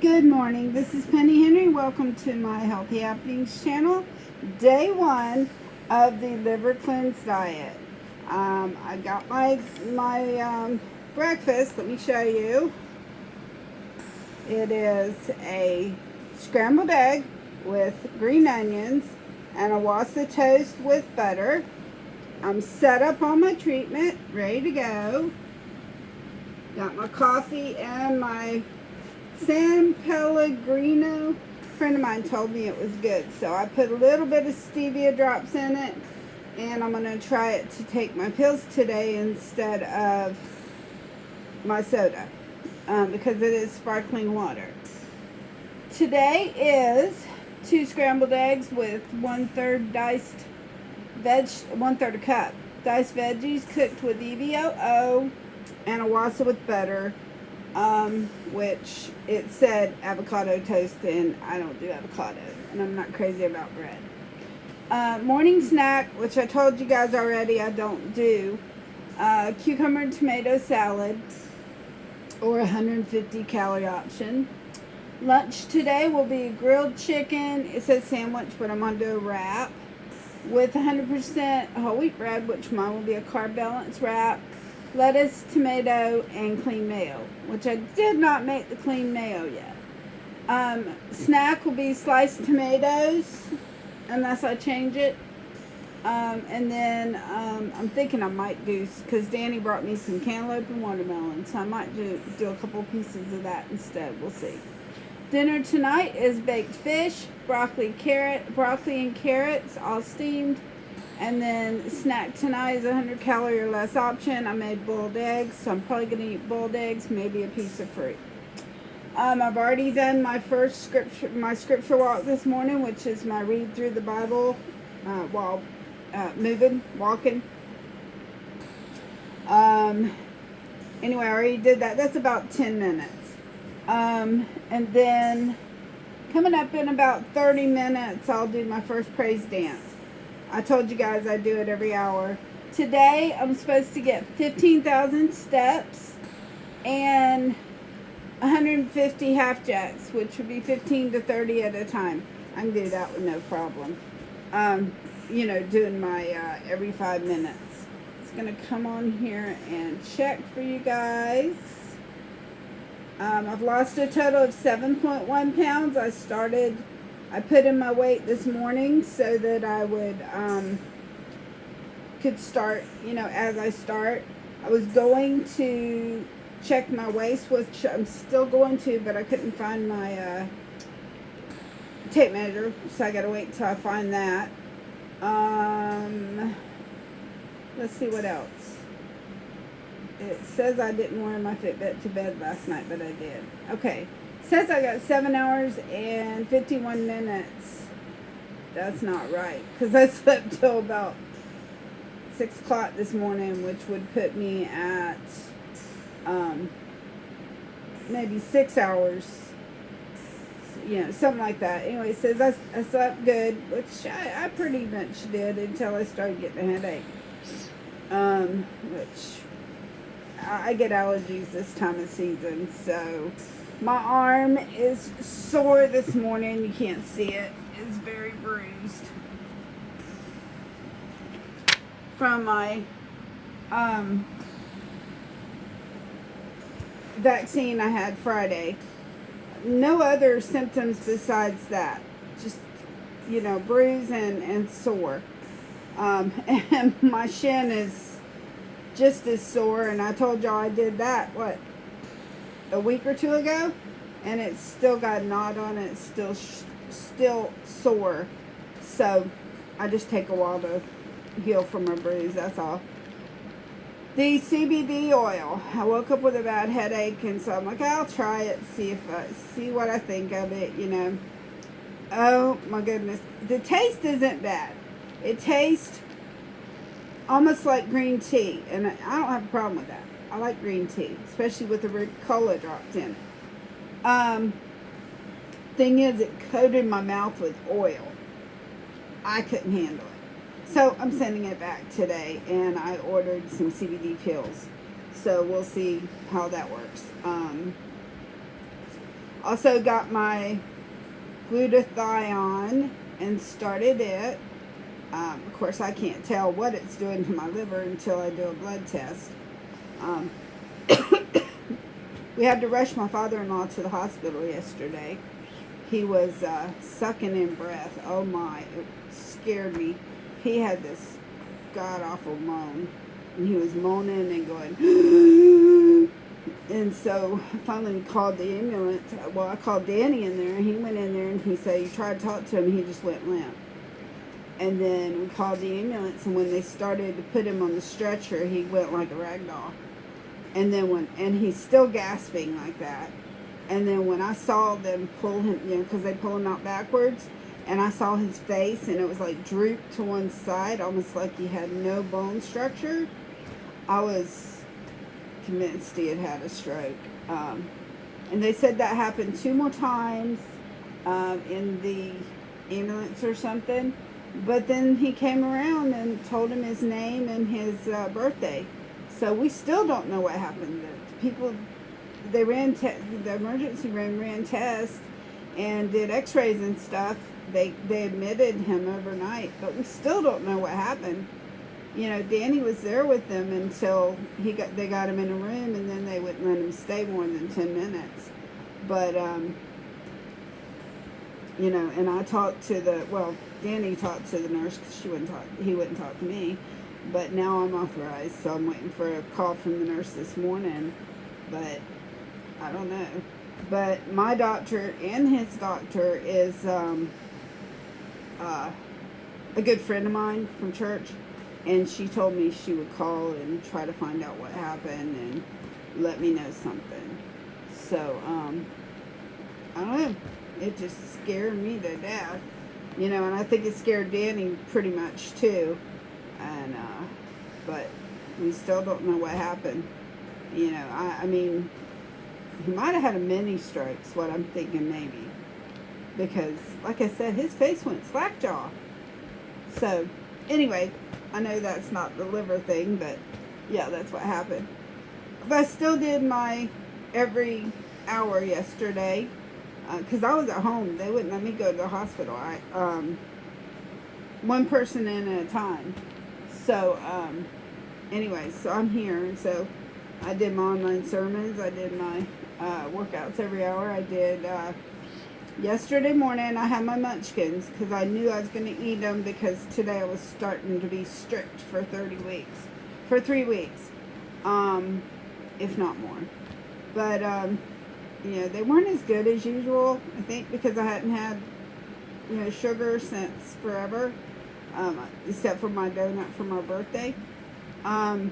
Good morning. This is Penny Henry. Welcome to my Healthy Happenings channel. Day 1 of the liver cleanse diet. I got my breakfast. Let me show you. It is a scrambled egg with green onions and a wasa toast with butter. I'm set up on my treatment, ready to go. Got my coffee and my San Pellegrino. A friend of mine told me it was good, so I put a little bit of stevia drops in it, and I'm going to try it to take my pills today instead of my soda, because it is sparkling water. Today is 2 scrambled eggs with 1/3 diced one-third a cup diced veggies cooked with EVOO and a wasa with butter. Which it said avocado toast, and I don't do avocado, and I'm not crazy about bread. Morning snack, which I told you guys already I don't do, cucumber and tomato salad, or 150 calorie option. Lunch today will be grilled chicken. It says sandwich, but I'm going to do a wrap with 100% whole wheat bread, which mine will be a carb balance wrap. Lettuce, tomato, and clean mayo, which I did not make the clean mayo yet. Snack will be sliced tomatoes, unless I change it. And then I'm thinking I might do, because Danny brought me some cantaloupe and watermelon, so I might do a couple pieces of that instead. We'll see. Dinner tonight is baked fish, broccoli and carrots, all steamed. And then snack tonight is 100 calorie or less option. I made boiled eggs, so I'm probably going to eat boiled eggs, maybe a piece of fruit. I've already done my first scripture walk this morning, which is my read through the Bible while walking. Anyway, I already did that. That's about 10 minutes. And then coming up in about 30 minutes, I'll do my first praise dance. I told you guys I do it every hour. Today, I'm supposed to get 15,000 steps and 150 half jacks, which would be 15 to 30 at a time. I can do that with no problem. Doing my every 5 minutes. It's going to come on here and check for you guys. I've lost a total of 7.1 pounds. I put in my weight this morning so that I would could start, as I start. I was going to check my waist, which I'm still going to, but I couldn't find my tape measure, so I gotta wait until I find that. Let's see what else. It says I didn't wear my Fitbit to bed last night, but I did. Okay. Says I got 7 hours and 51 minutes. That's not right, because I slept till about 6 o'clock this morning, which would put me at maybe 6 hours, something like that. Anyway, it says I slept good, which I pretty much did until I started getting a headache, which I get allergies this time of season, so my arm is sore this morning. You can't see it. It's very bruised from my vaccine I had Friday. No other symptoms besides that. Just, bruise and sore. And my shin is just as sore, and I told y'all I did that, a week or 2 ago, and it's still got a knot on it. It's still sore, so I just take a while to heal from a bruise, that's all. The CBD oil, I woke up with a bad headache, and so I'm like, I'll try it, see what I think of it. Oh my goodness, the taste isn't bad. It tastes almost like green tea, and I don't have a problem with that. I like green tea, especially with the Ricola dropped in it. Thing is, it coated my mouth with oil. I couldn't handle it. So I'm sending it back today, and I ordered some CBD pills. So we'll see how that works. Also got my glutathione and started it. Of course, I can't tell what it's doing to my liver until I do a blood test. Um, we had to rush my father-in-law to the hospital yesterday. He was sucking in breath. Oh my, it scared me. He had this god-awful moan. And he was moaning and going, and so finally we called the ambulance. Well, I called Danny in there, and he went in there, and he said, you tried to talk to him, he just went limp. And then we called the ambulance, and when they started to put him on the stretcher, he went like a rag doll. And then and he's still gasping like that. And then when I saw them pull him, because they pull him out backwards, and I saw his face, and it was like drooped to one side, almost like he had no bone structure, I was convinced he had had a stroke. And they said that happened 2 more times in the ambulance or something. But then he came around and told him his name and his birthday. So we still don't know what happened. People, they ran the emergency room ran tests and did x-rays and stuff. They admitted him overnight, but we still don't know what happened. Danny was there with them until they got him in a room, and then they wouldn't let him stay more than 10 minutes. But and I talked to Danny talked to the nurse because he wouldn't talk to me. But now I'm authorized, so I'm waiting for a call from the nurse this morning. But I don't know. But my doctor and his doctor is a good friend of mine from church, and she told me she would call and try to find out what happened and let me know something. So I don't know. It just scared me to death, and I think it scared Danny pretty much too. And but we still don't know what happened. I mean, he might have had a mini stroke, is what I'm thinking maybe, because like I said, his face went slackjaw. So anyway, I know that's not the liver thing, but yeah, that's what happened. But I still did my every hour yesterday. Because I was at home. They wouldn't let me go to the hospital. One person in at a time. So, anyway, so I'm here. And so I did my online sermons. I did my workouts every hour. I did, yesterday morning I had my munchkins because I knew I was going to eat them because today I was starting to be strict for 3 weeks. If not more. But, they weren't as good as usual, I think, because I hadn't had, sugar since forever, except for my donut for my birthday. But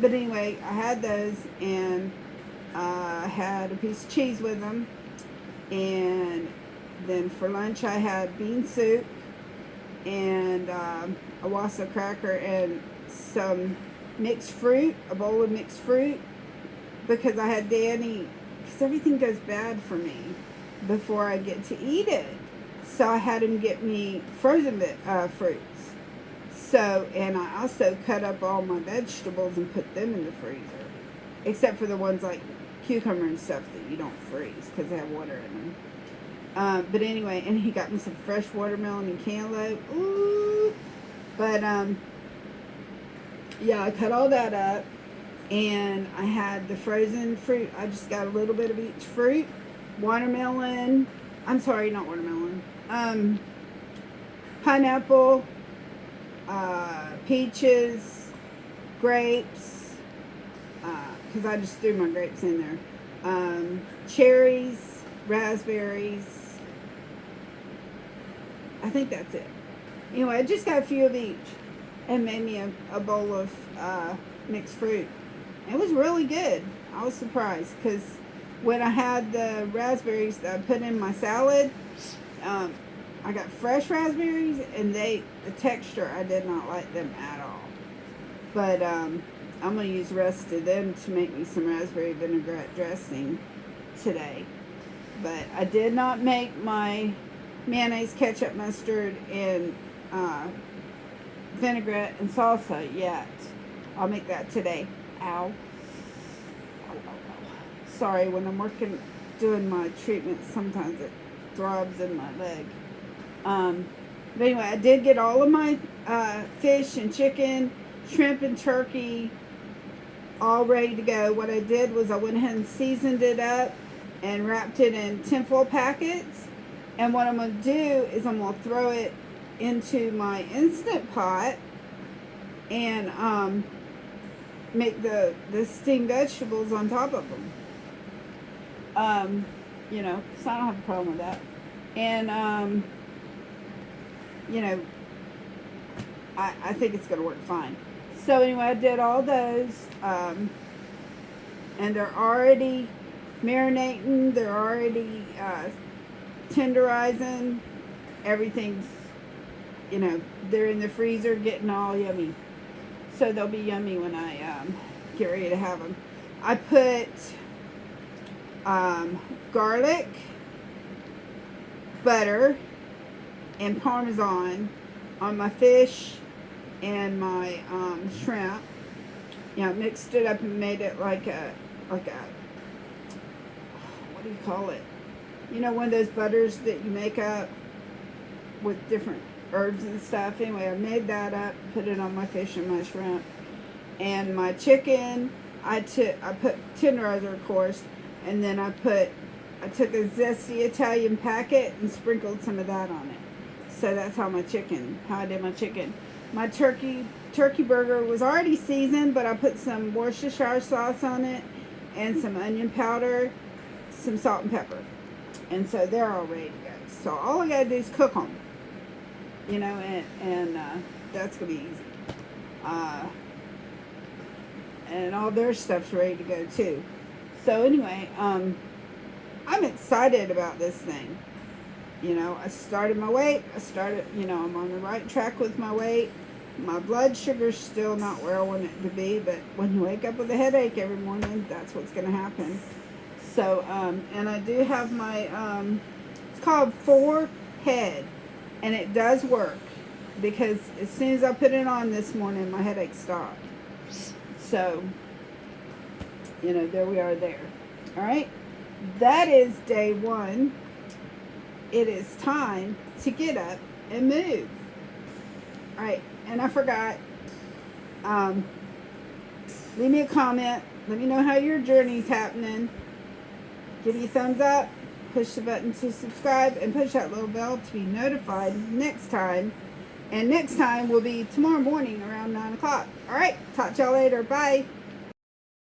anyway, I had those, and I had a piece of cheese with them, and then for lunch I had bean soup, and a wasa cracker, and some mixed fruit, a bowl of mixed fruit, because I had Danny, because everything goes bad for me before I get to eat it. So I had him get me frozen fruits. So, and I also cut up all my vegetables and put them in the freezer. Except for the ones like cucumber and stuff that you don't freeze because they have water in them. But anyway, and he got me some fresh watermelon and cantaloupe. Ooh! But, yeah, I cut all that up. And I had the frozen fruit. I just got a little bit of each fruit. Watermelon. I'm sorry, not watermelon. Pineapple. Peaches. Grapes. Because I just threw my grapes in there. Cherries. Raspberries. I think that's it. Anyway, I just got a few of each. And made me a bowl of mixed fruit. It was really good. I was surprised because when I had the raspberries that I put in my salad, I got fresh raspberries, and the texture, I did not like them at all. But I'm going to use the rest of them to make me some raspberry vinaigrette dressing today. But I did not make my mayonnaise, ketchup, mustard, and vinaigrette and salsa yet. I'll make that today. Ow. Sorry, when I'm working doing my treatment, sometimes it throbs in my leg. But anyway, I did get all of my fish and chicken, shrimp and turkey all ready to go. What I did was I went ahead and seasoned it up and wrapped it in tinfoil packets. And what I'm going to do is I'm going to throw it into my Instant Pot and make the steamed vegetables on top of them. You know, so I don't have a problem with that. And, you know, I think it's going to work fine. So anyway, I did all those, and they're already marinating, they're already tenderizing, everything's, you know, they're in the freezer getting all yummy. So they'll be yummy when I get ready to have them. I put garlic, butter, and Parmesan on my fish and my shrimp. You know, mixed it up and made it like a what do you call it? You know, one of those butters that you make up with different herbs and stuff. Anyway, I made that up, put it on my fish and my shrimp. And my chicken, I put tenderizer, of course, and then I took a zesty Italian packet and sprinkled some of that on it. So that's how I did my chicken. My turkey burger was already seasoned, but I put some Worcestershire sauce on it and some onion powder, some salt and pepper. And so they're all ready to go. So all I gotta do is cook them. You know, and that's gonna be easy. And all their stuff's ready to go too. So anyway, I'm excited about this thing. You know, I started my weight. You know, I'm on the right track with my weight. My blood sugar's still not where I want it to be, but when you wake up with a headache every morning, that's what's going to happen. So, and I do have my, it's called 4 Head, and it does work, because as soon as I put it on this morning, my headache stopped. So, you know, there we are there. All right, that is day 1. It is time to get up and move. All right, and I forgot, leave me a comment. Let me know how your journey's happening. Give me a thumbs up, push the button to subscribe, and push that little bell to be notified next time. And next time will be tomorrow morning around 9 o'clock. All right, talk to y'all later. Bye.